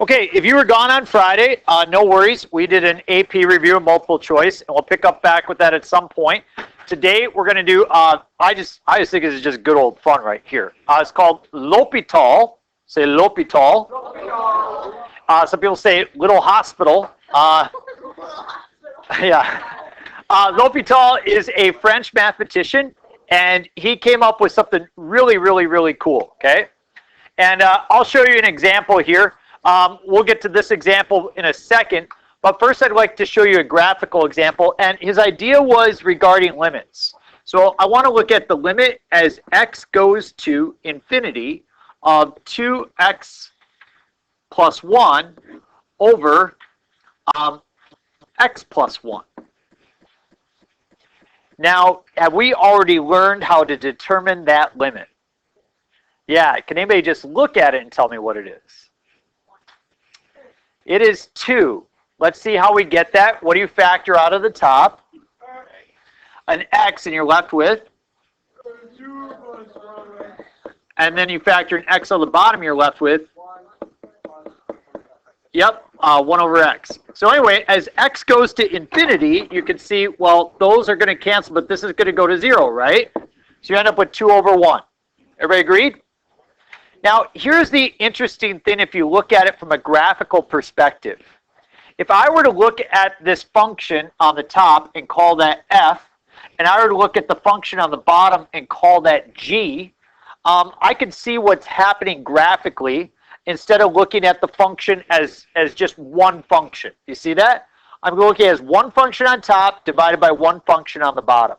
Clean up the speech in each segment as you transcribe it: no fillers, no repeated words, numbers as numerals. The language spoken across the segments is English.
Okay, if you were gone on Friday, no worries. We did an AP review of multiple choice, and we'll pick up back with that at some point. Today, we're going to do, I just think this is just good old fun right here. It's called L'Hôpital. Say L'Hôpital. Some people say Little Hospital. Yeah. L'Hôpital is a French mathematician, and he came up with something really, really, really cool, okay? And I'll show you an example here. We'll get to this example in a second, but first I'd like to show you a graphical example, and his idea was regarding limits. So I want to look at the limit as x goes to infinity of 2x plus 1 over x plus 1. Now, have we already learned how to determine that limit? Yeah, can anybody just look at it and tell me what it is? It is 2. Let's see how we get that. What do you factor out of the top? An x, and you're left with? And then you factor an x on the bottom, you're left with? Yep, 1 over x. So anyway, as x goes to infinity, you can see, well, those are going to cancel, but this is going to go to 0, right? So you end up with 2 over 1. Everybody agreed? Now, here's the interesting thing if you look at it from a graphical perspective. If I were to look at this function on the top and call that f, and I were to look at the function on the bottom and call that g, I can see what's happening graphically instead of looking at the function as just one function. You see that? I'm looking at it as one function on top divided by one function on the bottom.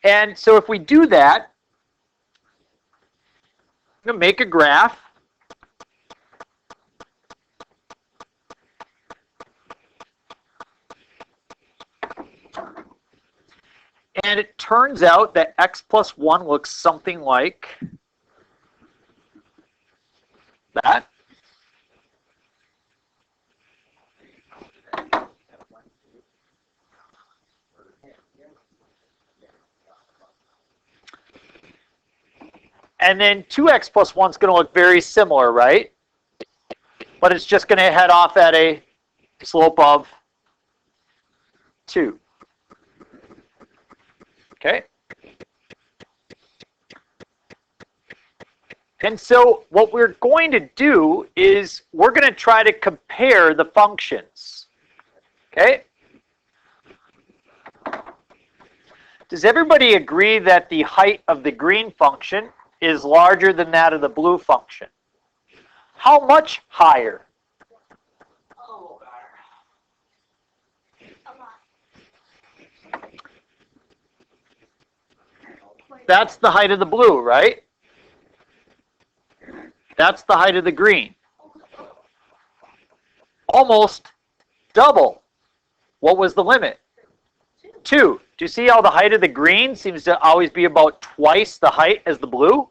And so if we do that, I'm going to make a graph. And it turns out that x plus 1 looks something like that. And then 2x plus 1 is going to look very similar, right? But it's just going to head off at a slope of 2. Okay? And so what we're going to do is we're going to try to compare the functions. Okay? Does everybody agree that the height of the green function is larger than that of the blue function? How much higher? That's the height of the blue, right? That's the height of the green. Almost double. What was the limit? 2. Do you see how the height of the green seems to always be about twice the height as the blue?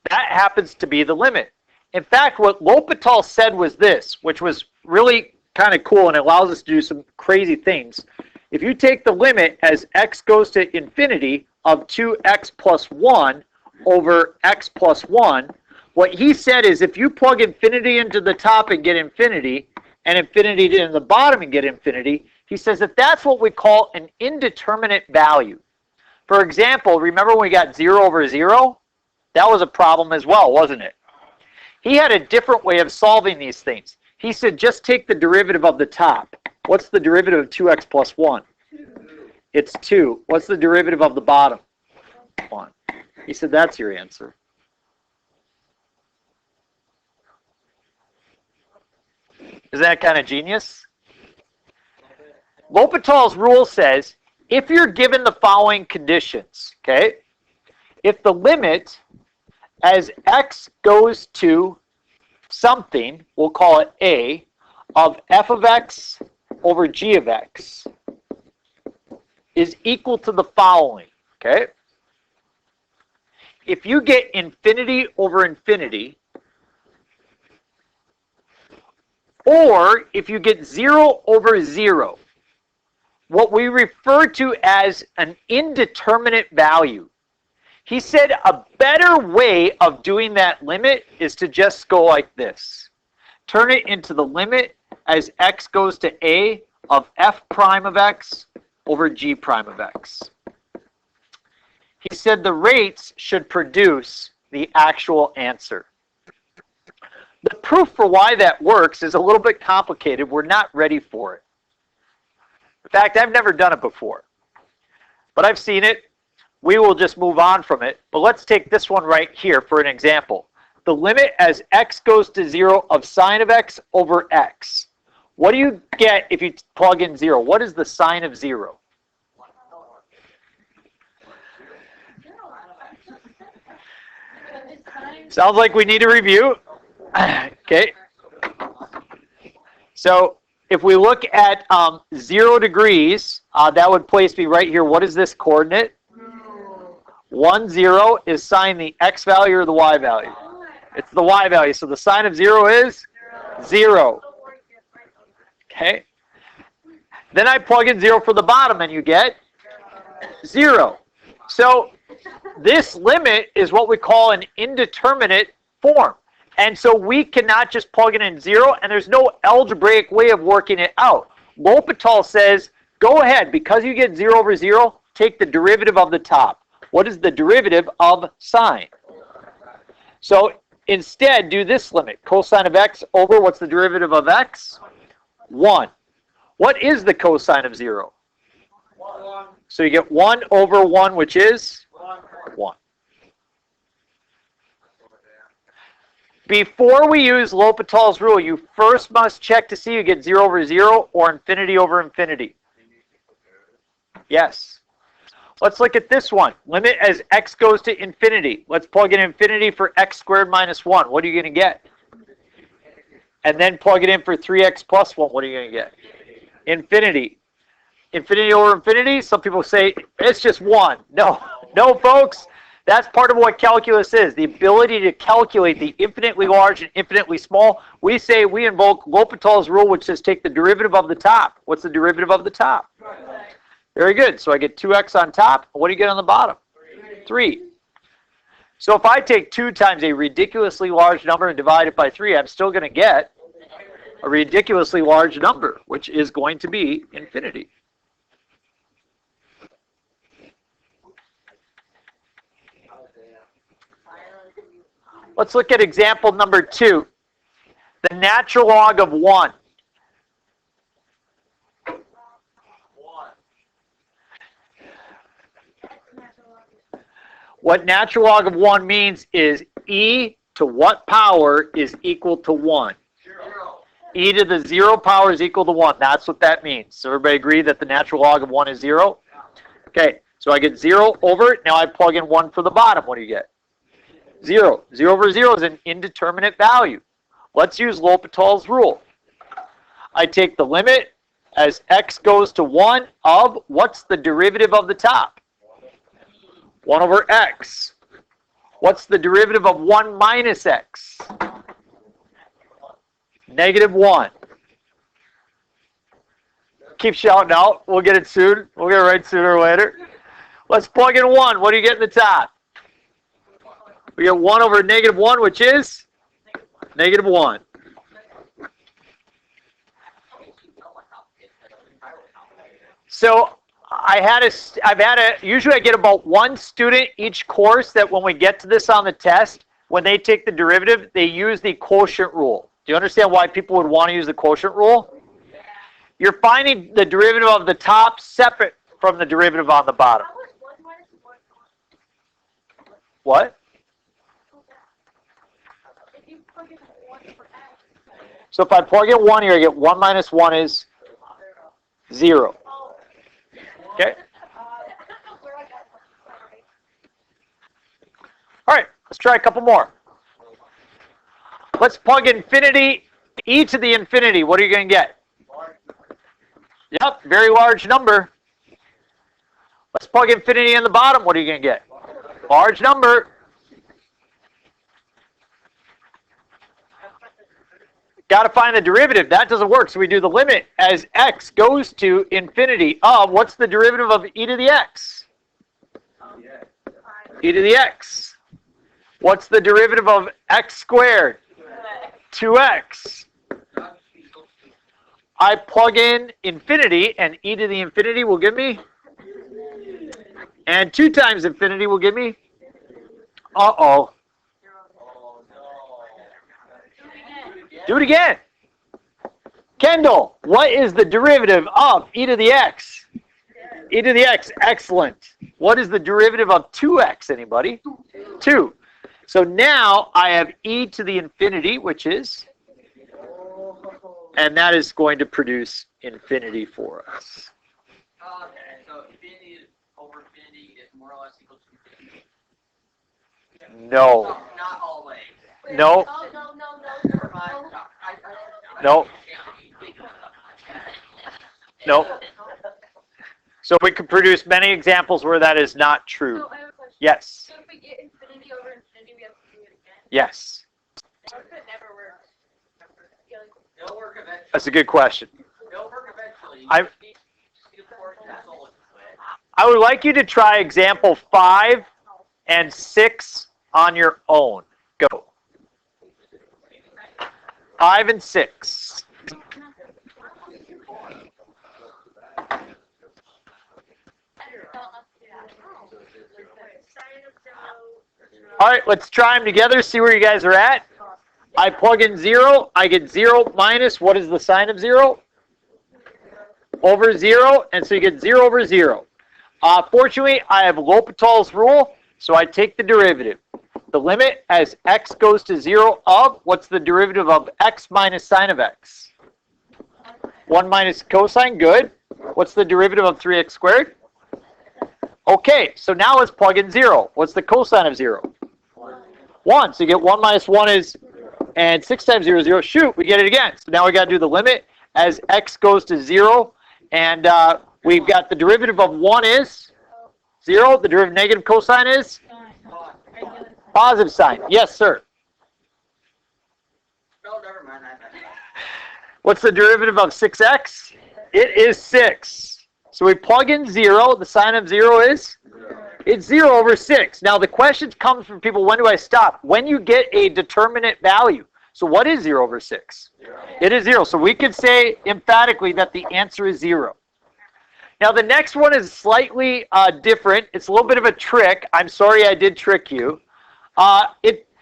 That happens to be the limit. In fact, what L'Hôpital said was this, which was really kind of cool and it allows us to do some crazy things. If you take the limit as x goes to infinity of 2x plus 1 over x plus 1, what he said is if you plug infinity into the top and get infinity, and infinity in the bottom and get infinity, he says that that's what we call an indeterminate value. For example, remember when we got 0 over 0? That was a problem as well, wasn't it? He had a different way of solving these things. He said just take the derivative of the top. What's the derivative of 2x plus 1? It's 2. What's the derivative of the bottom? 1. He said that's your answer. Is that kind of genius? L'Hôpital's rule says if you're given the following conditions, okay, if the limit as x goes to something, we'll call it a, of f of x over g of x is equal to the following, okay? If you get infinity over infinity, or if you get 0 over 0, what we refer to as an indeterminate value. He said a better way of doing that limit is to just go like this. turn it into the limit as x goes to a of f prime of x over g prime of x. He said the rates should produce the actual answer. The proof for why that works is a little bit complicated. We're not ready for it. In fact, I've never done it before. But I've seen it. We will just move on from it. But let's take this one right here for an example. The limit as x goes to 0 of sine of x over x. What do you get if you plug in 0? What is the sine of 0? Sounds like we need a review. Okay. So if we look at 0 degrees, that would place me right here. What is this coordinate? 1, 0 is sine the x value or the y value? It's the y value. So the sine of 0 is 0. Okay. Then I plug in 0 for the bottom and you get 0. So this limit is what we call an indeterminate form. And so we cannot just plug it in 0, and there's no algebraic way of working it out. L'Hopital says, go ahead, because you get 0 over 0, take the derivative of the top. What is the derivative of sine? So instead, do this limit. Cosine of x over, what's the derivative of x? 1. What is the cosine of 0? 1. So you get 1 over 1, which is 1. Before we use L'Hopital's rule, you first must check to see you get 0 over 0 or infinity over infinity. Yes. Let's look at this one. Limit as x goes to infinity. Let's plug in infinity for x squared minus 1. What are you going to get? And then plug it in for 3x plus 1. What are you going to get? Infinity. Infinity over infinity? Some people say it's just 1. No, no, folks. That's part of what calculus is, the ability to calculate the infinitely large and infinitely small. We say we invoke L'Hopital's rule, which says take the derivative of the top. What's the derivative of the top? Very good. So I get 2x on top. What do you get on the bottom? 3. So if I take 2 times a ridiculously large number and divide it by 3, I'm still going to get a ridiculously large number, which is going to be infinity. Let's look at example number 2. The natural log of 1. What natural log of 1 means is e to what power is equal to 1? 0. E to the 0 power is equal to 1. That's what that means. So everybody agree that the natural log of 1 is 0? Okay, so I get 0 over it. Now I plug in 1 for the bottom. What do you get? 0. 0 over 0 is an indeterminate value. Let's use L'Hopital's rule. I take the limit as x goes to 1 of, what's the derivative of the top? 1 over x. What's the derivative of 1 minus x? Negative 1. Keep shouting out. We'll get it soon. We'll get it right sooner or later. Let's plug in 1. What do you get in the top? We get 1 over negative 1, which is negative 1. So usually I get about 1 student each course that when we get to this on the test, when they take the derivative, they use the quotient rule. Do you understand why people would want to use the quotient rule? You're finding the derivative of the top separate from the derivative on the bottom. What? So if I plug in 1 here, I get 1 minus 1 is 0. Okay? All right, let's try a couple more. Let's plug infinity, e to the infinity. What are you going to get? Yep, very large number. Let's plug infinity in the bottom. What are you going to get? Large number. Got to find the derivative. That doesn't work. So we do the limit as x goes to infinity of, what's the derivative of e to the x? E to the x. What's the derivative of x squared? 2x. I plug in infinity, and e to the infinity will give me, and 2 times infinity will give me, uh-oh. Oh, no. Do it again. Kendall, what is the derivative of e to the x? E to the x, excellent. What is the derivative of 2x, anybody? 2. So now I have e to the infinity, which is, and that is going to produce infinity for us. So infinity over infinity is more or less equal to infinity. No. Not all the way. No. Oh, no. Never mind. No. No. So we could produce many examples where that is not true. So I have a question. Yes. So if we get infinity over infinity, we have to do it again? Yes. What if it never works? Yeah, like, It'll work eventually. That's a good question. It'll work eventually. I- Just need to force that soul into it. I would like you to try example 5 and 6 on your own. Go. 5 and 6. All right, let's try them together, see where you guys are at. I plug in 0, I get 0 minus, what is the sign of 0? Over 0, and so you get 0 over 0. Fortunately, I have L'Hopital's rule, so I take the derivative. The limit as x goes to 0 of, what's the derivative of x minus sine of x? 1 minus cosine, good. What's the derivative of 3x squared? Okay, so now let's plug in 0. What's the cosine of 0? 1. So you get 1 minus 1 is, and 6 times 0 is 0. Shoot, we get it again. So now we got to do the limit as x goes to 0. And we've got the derivative of 1 is 0. The derivative of negative cosine is positive sign. Yes, sir. No, never mind. What's the derivative of 6x? It is 6. So we plug in 0. The sign of 0 is? It's 0 over 6. Now the question comes from people, when do I stop? When you get a determinate value. So what is 0 over 6? It is 0. So we could say emphatically that the answer is 0. Now the next one is slightly different. It's a little bit of a trick. I'm sorry I did trick you.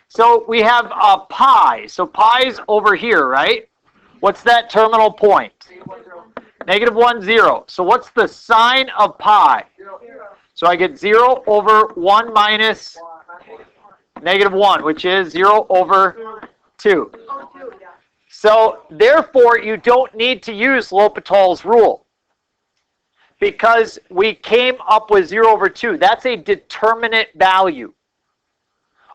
So we have pi. So pi is over here, right? What's that terminal point? Negative 1, 0. So what's the sign of pi? So I get 0 over 1 minus negative 1, which is 0 over 2. So therefore, you don't need to use L'Hopital's rule because we came up with 0 over 2. That's a determinate value.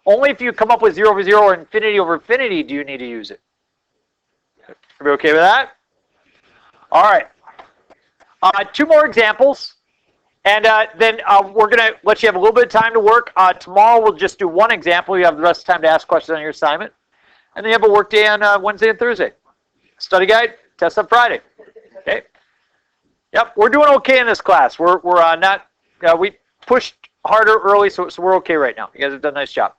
Only if you come up with 0 over 0 or infinity over infinity do you need to use it. Everybody okay with that? All right. 2 more examples. And then we're going to let you have a little bit of time to work. Tomorrow we'll just do 1 example. You have the rest of the time to ask questions on your assignment. And then you have a work day on Wednesday and Thursday. Study guide, test on Friday. Okay? Yep, we're doing okay in this class. We're not, we pushed harder early, so we're okay right now. You guys have done a nice job.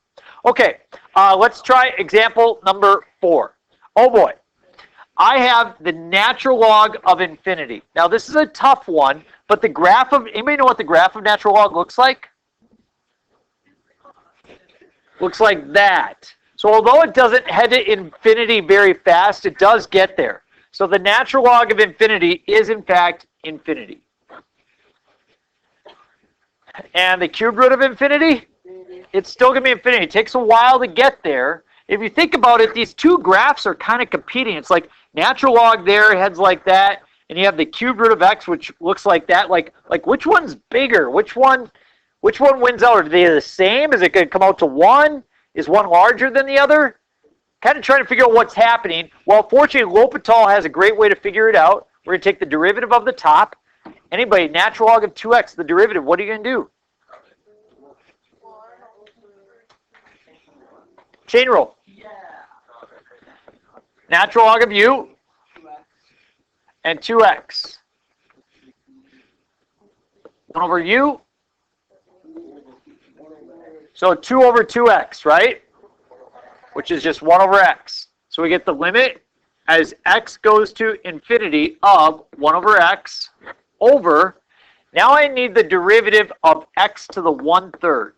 Okay, let's try example number 4. Oh boy. I have the natural log of infinity. Now this is a tough one, but the graph of, anybody know what the graph of natural log looks like? Looks like that. So although it doesn't head to infinity very fast, it does get there. So the natural log of infinity is in fact infinity. And the cube root of infinity? It's still going to be infinity. It takes a while to get there. If you think about it, these 2 graphs are kind of competing. It's like natural log there heads like that, and you have the cube root of x, which looks like that. Like which one's bigger? Which one wins out? Are they the same? Is it going to come out to 1? Is one larger than the other? Kind of trying to figure out what's happening. Well, fortunately, L'Hopital has a great way to figure it out. We're going to take the derivative of the top. Anybody, natural log of 2x, the derivative, what are you going to do? Chain rule. Natural log of u and 2x. 1 over u. So 2 over 2x, right? Which is just 1 over x. So we get the limit as x goes to infinity of 1 over x over, now I need the derivative of x to the 1/3.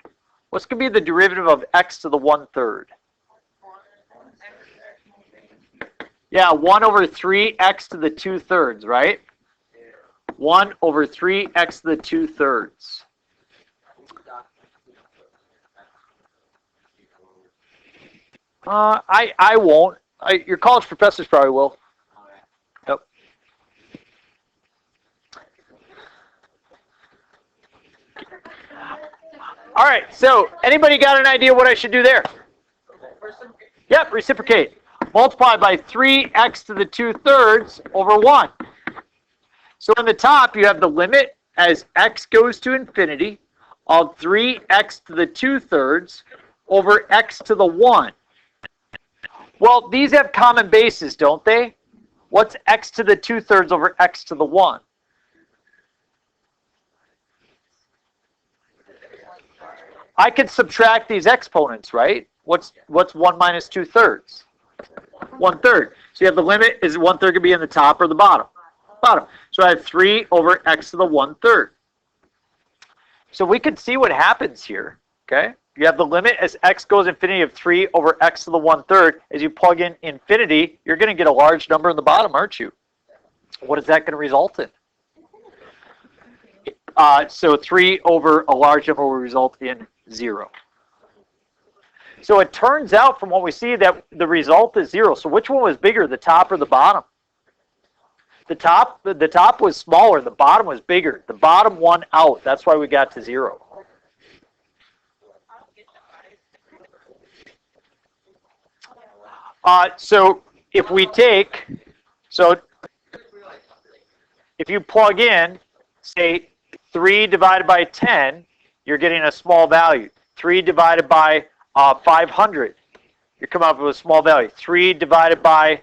What's going to be the derivative of x to the 1/3? Yeah, 1 over 3x to the 2/3, right? 1 over 3x to the 2/3. I won't. Your college professors probably will. Yep. All right, so anybody got an idea what I should do there? Yep, reciprocate. Multiply by 3x to the 2/3 over 1. So in the top, you have the limit as x goes to infinity of 3x to the 2/3 over x to the 1. Well, these have common bases, don't they? What's x to the 2/3 over x to the 1? I could subtract these exponents, right? What's 1 minus 2/3? 1/3. So you have the limit, is 1/3 going to be in the top or the bottom? Bottom. So I have 3 over x to the 1/3. So we can see what happens here, okay? You have the limit as x goes infinity of 3 over x to the 1/3. As you plug in infinity, you're going to get a large number in the bottom, aren't you? What is that going to result in? So 3 over a large number will result in 0. So it turns out from what we see that the result is 0. So which one was bigger, the top or the bottom? The top was smaller, the bottom was bigger. The bottom won out. That's why we got to 0. So if we take, if you plug in, say 3 divided by 10, you're getting a small value. 3 divided by 500, you're coming up with a small value. 3 divided by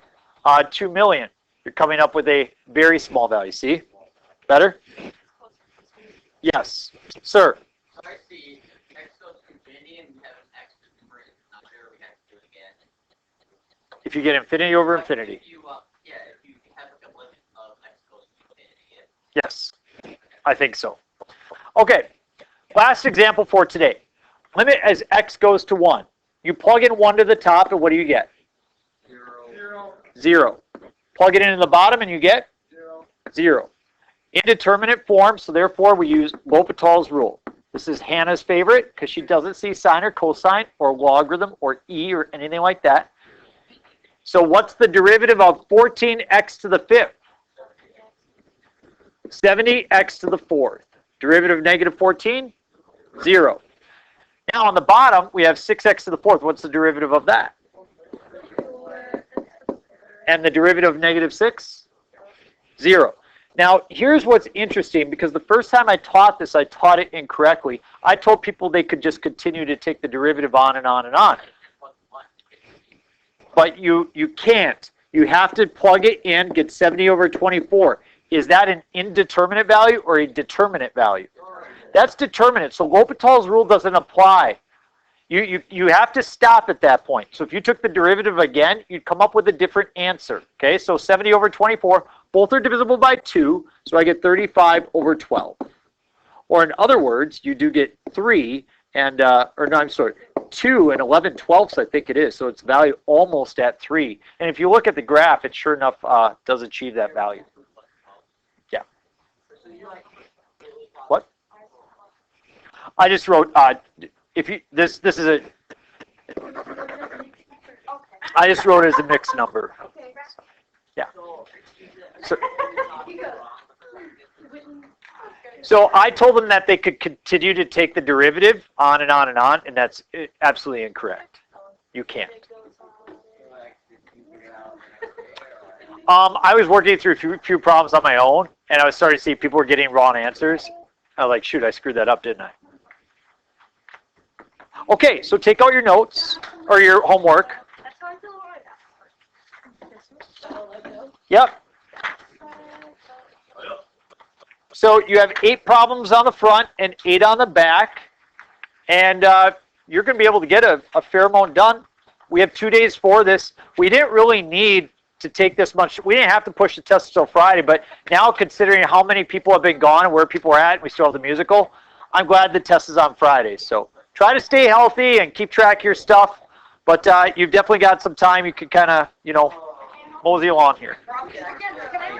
2 million, you're coming up with a very small value. See? Better? Yes. Sir? So I see x goes to infinity and we have an x to numerator. Not there, we have to do it again. If you get infinity over infinity. If you have like a limit of x goes to infinity. Yes. I think so. Okay. Last example for today. Limit as x goes to 1. You plug in 1 to the top, and what do you get? 0. 0. Plug it in the bottom, and you get? 0. Indeterminate form, so therefore we use L'Hopital's rule. This is Hannah's favorite because she doesn't see sine or cosine or logarithm or e or anything like that. So what's the derivative of 14x to the 5th? 70x to the 4th. Derivative of negative 14? 0. Now on the bottom, we have 6x to the 4th. What's the derivative of that? And the derivative of negative 6? 0. Now, here's what's interesting, because the first time I taught this, I taught it incorrectly. I told people they could just continue to take the derivative on and on and on. But you can't. You have to plug it in, get 70 over 24. Is that an indeterminate value or a determinate value? That's determinate. So L'Hopital's rule doesn't apply. You have to stop at that point. So if you took the derivative again, you'd come up with a different answer. Okay, so 70 over 24, both are divisible by 2, so I get 35 over 12. Or in other words, you do get 3 and, 2 and 11/12, I think it is. So it's value almost at 3. And if you look at the graph, it sure enough does achieve that value. Yeah. What? I just wrote, if you, this is a, I just wrote it as a mixed number. Yeah. So I told them that they could continue to take the derivative on and on and on, and that's absolutely incorrect. You can't. I was working through a few problems on my own, and I was starting to see people were getting wrong answers. I was like, shoot, I screwed that up, didn't I? Okay, so take out your notes or your homework. Yep. So you have 8 problems on the front and 8 on the back, and you're going to be able to get a fair amount done. We have 2 days for this. We didn't really need to take this much. We didn't have to push the test until Friday, but now considering how many people have been gone and where people are at, and we still have the musical, I'm glad the test is on Friday. So try to stay healthy and keep track of your stuff. But you've definitely got some time. You can kind of, mosey along here. Again, can I